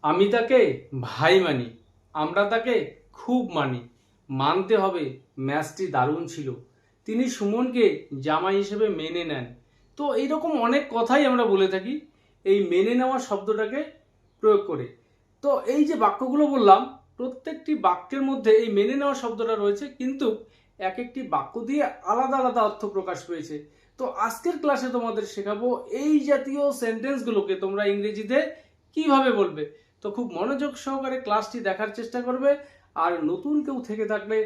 আমি তাকে ভাই মানি, আমরা তাকে খুব মানি, মানতে হবে ম্যাচটি দারুণ ছিল, তিনি সুমনকে জামাই হিসেবে মেনে নেন। তো এইরকম অনেক কথাই আমরা বলে থাকি এই মেনে নেওয়া শব্দটাকে প্রয়োগ করে। তো এই যে বাক্যগুলো বললাম, প্রত্যেকটি বাক্যের মধ্যে এই মেনে নেওয়া শব্দটা রয়েছে, কিন্তু এক একটি বাক্য দিয়ে আলাদা আলাদা অর্থ প্রকাশ পেয়েছে। তো আজকের ক্লাসে তোমাদের শেখাবো এই জাতীয় সেন্টেন্সগুলোকে তোমরা ইংরেজিতে কিভাবে বলবে। তো খুব মনোযোগ সহকারে ক্লাসটি দেখার চেষ্টা করবে, আর নতুন কেউ থেকে থাকলে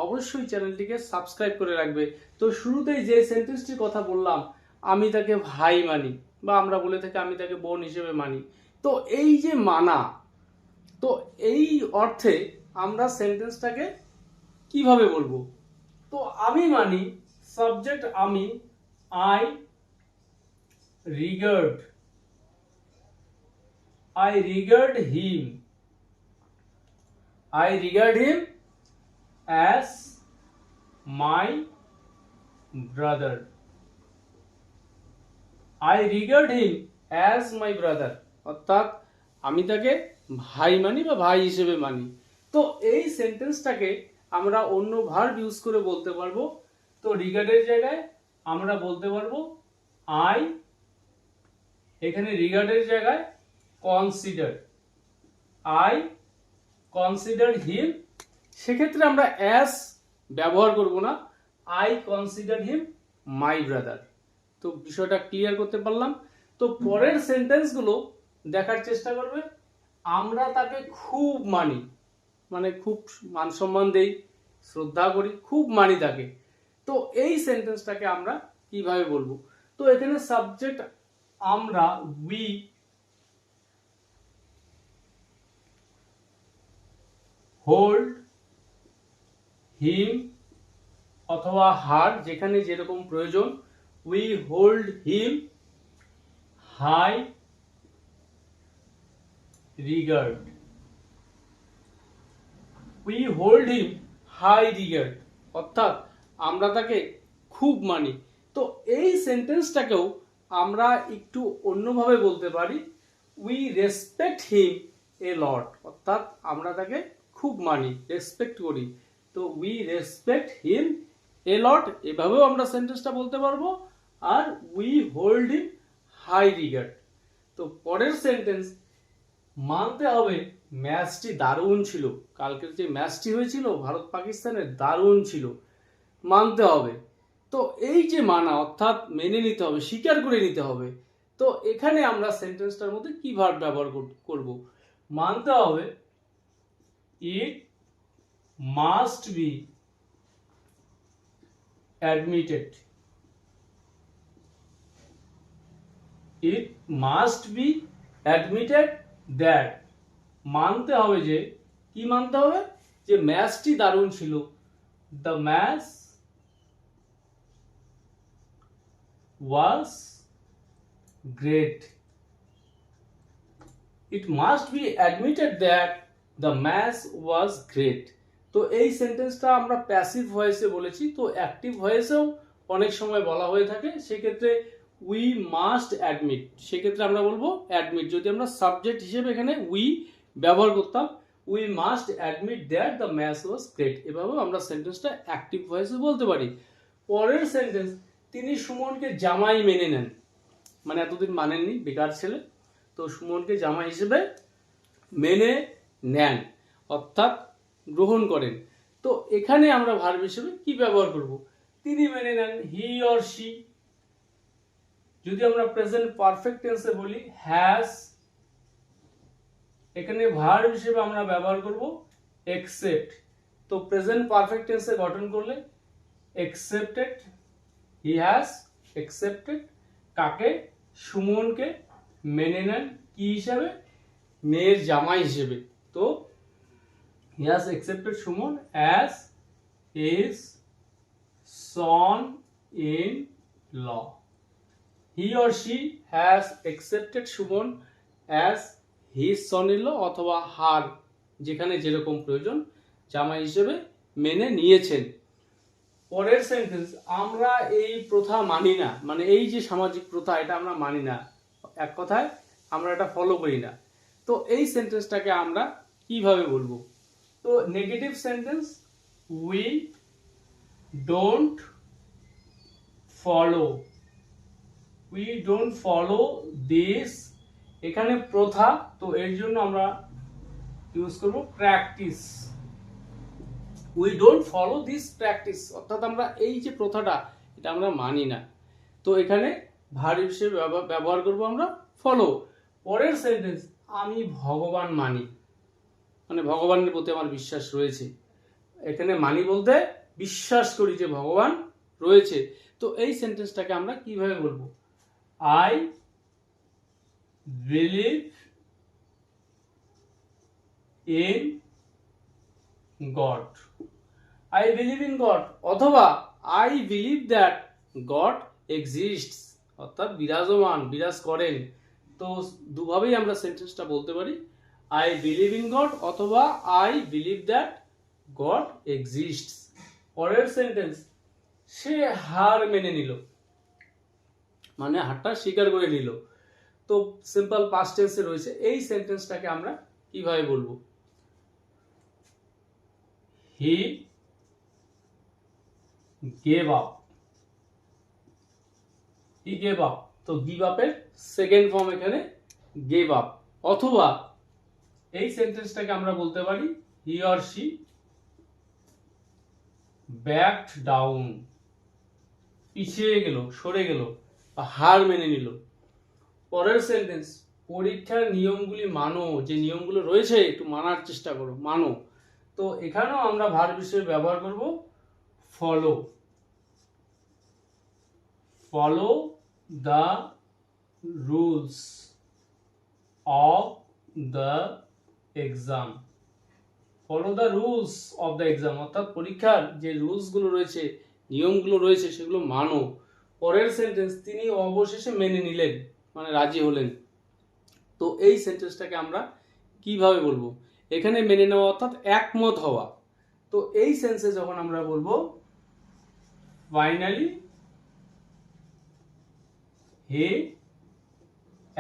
অবশ্যই চ্যানেলটিকে সাবস্ক্রাইব করে রাখবে। তো শুরুতেই যে সেন্টেন্সটির কথা বললাম, আমি তাকে ভাই মানি, বা আমরা বলে থাকি আমি তাকে বোন হিসেবে মানি। তো এই যে মানা, তো এই অর্থে আমরা সেন্টেন্সটাকে কিভাবে বলবো? তো আমি মানি, সাবজেক্ট আমি, I regard, I regard him. I regard him as my brother. I regard him as my brother. অর্থাৎ আমি তাকে ভাই মানি বা ভাই হিসেবে মানি। তো এই সেন্টেন্সটাকে আমরা অন্য ভার্ব ইউজ করে বলতে পারবো। তো রিগার্ডের জায়গায় আমরা বলতে পারবো আই, এখানে রিগার্ডের জায়গায় কনসিডার, আই কনসিডার হিম। সেক্ষেত্রে আমরা অ্যাজ ব্যবহার করব না, I consider him my brother. তো বিষয়টা ক্লিয়ার করতে পারলাম। তো পরের সেন্টেন্সগুলো দেখার চেষ্টা করবে। আমরা তাকে খুব মানি, মানে খুব মান সম্মান দেই, শ্রদ্ধা করি, খুব মানি তাকে। তো এই সেন্টেন্সটাকে আমরা কিভাবে বলবো? তো এখানে সাবজেক্ট আমরা, উই, হোল্ড হিম অথবা হার, যেখানে যেরকম প্রয়োজন। We hold him high regard, we hold him high regard, অর্থাৎ আমরা তাকে খুব মানি। তো এই সেন্টেন্সটাকেও আমরা একটু অন্যভাবে বলতে পারি, উই রেসপেক্ট হিম এ লট, অর্থাৎ আমরা তাকে খুব মানি, রেসপেক্ট করি। তো উই রেসপেক্ট হিম এ লট, এভাবেও আমরা সেন্টেন্সটা বলতে পারবো। আর we hold him high regard. তো পরের সেন্টেন্স, মানতে হবে ম্যাচটি দারুণ ছিল, কালকের যে ম্যাচটি হয়েছিল ভারত পাকিস্তানের, দারুণ ছিল, মানতে হবে। তো এই যে মানা, অর্থাৎ মেনে নিতে হবে, স্বীকার করে নিতে হবে। তো এখানে আমরা সেন্টেন্সটার মধ্যে কি ভার্ব ব্যবহার করব? মানতে হবে it must be admitted, it must be admitted that, মানতে হবে যে, কি মানতে হবে? যে ম্যাচটি দারুণ ছিল, the match was great, it must be admitted that the match was great. তো এই সেন্টেন্সটা আমরা প্যাসিভ ভয়েসে বলেছি, তো অ্যাক্টিভ ভয়েসেও অনেক সময় বলা হয়ে থাকে। সেক্ষেত্রে উই মাস্ট অ্যাডমিট, সেক্ষেত্রে আমরা বলবো অ্যাডমিট। যদি আমরা সাবজেক্ট হিসেবে এখানে উই ব্যবহার করতাম, we must admit that the match was great, এভাবেও আমরা সেন্টেন্সটা অ্যাক্টিভ ভয়েসে বলতে পারি। পরের সেন্টেন্স, তিনি সুমনকে জামাই মেনে নেন, মানে এতদিন মানেননি, বেকার ছেলে, তো সুমনকে জামাই হিসেবে মেনে নেন, অর্থাৎ গ্রহণ করেন। তো এখানে আমরা ভার্ব হিসেবে কি ব্যবহার করব? তিনি মেনে নেন, হি অর শি। যদি আমরা প্রেজেন্ট পারফেক্ট টেন্সে বলি, হ্যাজ, এখানে ভার্ব হিসেবে আমরা ব্যবহার করব একসেপ্ট। তো প্রেজেন্ট পারফেক্ট টেন্সে গঠন করলে একসেপ্টেড, হি হ্যাজ একসেপ্টেড, কাকে? সুমনকে মেনে নেন কি হিসাবে? মেয়ের জামাই হিসেবে। তো he has accepted Shumon as his son-in-law. He or she has accepted Shumon as his son-in-law অথবা হার, যেখানে যেরকম প্রয়োজন, জামাই হিসেবে মেনে নিয়েছেন। পরের সেন্টেন্স, আমরা এই প্রথা মানি না, মানে এই যে সামাজিক প্রথা, এটা আমরা মানি না, এক কথায় আমরা এটা ফলো করি না। তো এই সেন্টেন্সটাকে আমরা কিভাবে বলবো? তো negative sentence, we don't follow, we don't follow this, এখানে প্রথা, তো এর জন্য আমরা ইউজ করব practice. We don't follow this practice, অর্থাৎ আমরা এই যে প্রথাটা এটা আমরা মানি না। তো এখানে ভার্ব হিসেবে ব্যবহার করব আমরা ফলো। পরের সেন্টেন্স, আমি ভগবান মানি, মানে ভগবানের প্রতি আমার বিশ্বাস রয়েছে। এখানে মানি বলতে বিশ্বাস করি যে ভগবান রয়েছে। তো এই সেন্টেন্সটাকে আমরা কিভাবে বলবো? I believe in God, I believe in God, অথবা I believe that God exists, অর্থাৎ বিরাজমান, বিরাজ করেন। তো দুভাবেই আমরা সেন্টেন্সটা বলতে পারি, আই বিলিভ ইন গড অথবা I believe that God exists. পরের সেন্টেন্স, সে হার মেনে নিল, মানে হারটা স্বীকার করে নিল। তো সিম্পল পাস্ট টেন্সে রয়েছে। এই সেন্টেন্সটাকে আমরা কিভাবে বলবো? হি gave up, he gave up, তো গিভ আপের সেকেন্ড ফর্ম এখানে গেভ আপ। অথবা এই সেন্টেন্সটাকে আমরা বলতে পারি he or she backed down, পিছিয়ে গেল, সরে গেল বা হার মেনে নিল। পরের সেন্টেন্স, পরীক্ষার নিয়মগুলি মানো, যে নিয়মগুলো রয়েছে একটু মানার চেষ্টা করো, মানো। তো এখানেও আমরা ভার্ব হিসেবে ব্যবহার করব follow, follow the rules of the exam, follow the rules of the exam, অর্থাৎ পরীক্ষার যে রুলসগুলো রয়েছে, নিয়মগুলো রয়েছে সেগুলো মানো। পরের সেন্টেন্স, তিনি অবশেষে মেনে নিলেন, মানে রাজি হলেন। তো এই সেন্টেন্সটাকে আমরা কিভাবে বলবো? এখানে মেনে নেওয়া অর্থাৎ একমত হওয়া। তো এই সেন্সে যখন আমরা বলবো finally he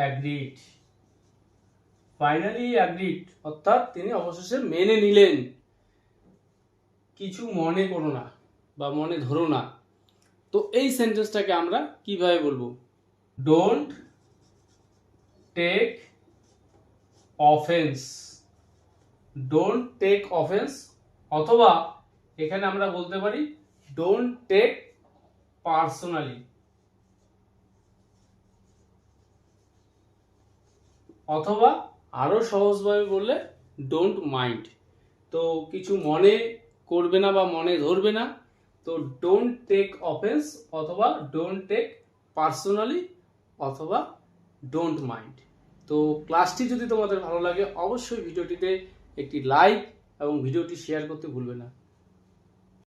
agreed, finally agreed, অর্থাৎ তিনি অবশেষে মেনে নিলেন। কিছু মনে করো না বা মনে ধরো না। তো এই সেন্টেন্সটাকে আমরা কিভাবে বলবো? Don't take offence, don't take offence, অথবা এখানে আমরা বলতে পারি ডোন্ট টেক পার্সোনালি, অথবা আরো সহজভাবে বললে ডোন্ট মাইন্ড। তো কিছু মনে করবে না বা মনে ধরবে না, তো ডোন্ট টেক অফেন্স অথবা ডোন্ট টেক পার্সোনালি অথবা ডোন্ট মাইন্ড। তো ক্লাসটি যদি তোমাদের ভালো লাগে অবশ্যই ভিডিওটিতে একটি লাইক এবং ভিডিওটি শেয়ার করতে ভুলবে না।